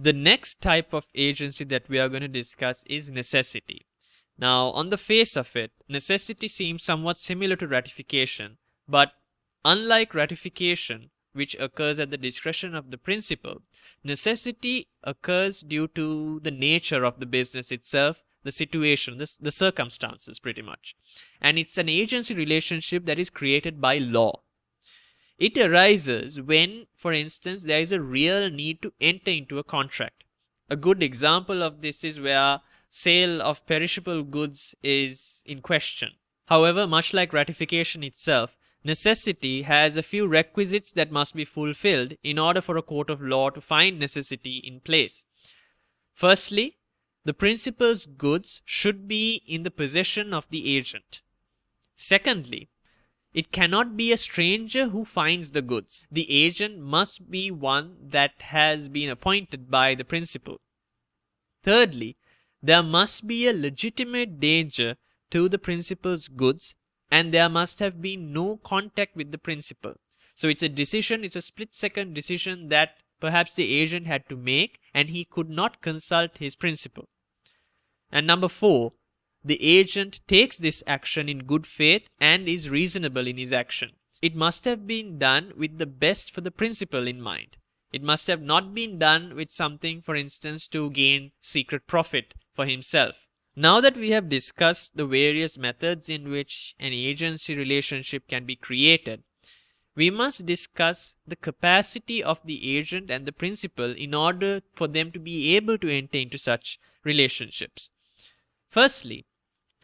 The next type of agency that we are going to discuss is necessity. Now, on the face of it, necessity seems somewhat similar to ratification, but unlike ratification, which occurs at the discretion of the principal, necessity occurs due to the nature of the business itself, the situation, the circumstances pretty much. And it's an agency relationship that is created by law. It arises when, for instance, there is a real need to enter into a contract. A good example of this is where sale of perishable goods is in question. However, much like ratification itself, necessity has a few requisites that must be fulfilled in order for a court of law to find necessity in place. Firstly, the principal's goods should be in the possession of the agent. Secondly, it cannot be a stranger who finds the goods. The agent must be one that has been appointed by the principal. Thirdly, there must be a legitimate danger to the principal's goods, and there must have been no contact with the principal. So it's a split-second decision that perhaps the agent had to make, and he could not consult his principal. And number 4, the agent takes this action in good faith and is reasonable in his action. It must have been done with the best for the principal in mind. It must have not been done with something, for instance, to gain secret profit for himself. Now that we have discussed the various methods in which an agency relationship can be created, we must discuss the capacity of the agent and the principal in order for them to be able to enter into such relationships. Firstly,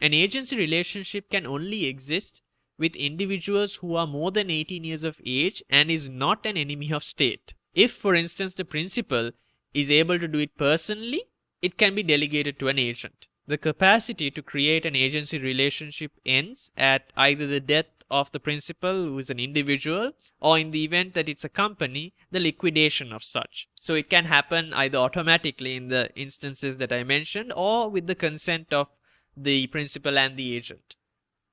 an agency relationship can only exist with individuals who are more than 18 years of age and is not an enemy of state. If, for instance, the principal is able to do it personally, it can be delegated to an agent. The capacity to create an agency relationship ends at either the death of the principal, who is an individual, or in the event that it's a company, the liquidation of such. So it can happen either automatically in the instances that I mentioned, or with the consent of the principal and the agent.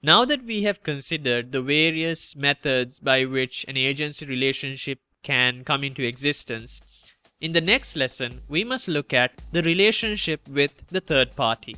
Now that we have considered the various methods by which an agency relationship can come into existence, in the next lesson we must look at the relationship with the third party.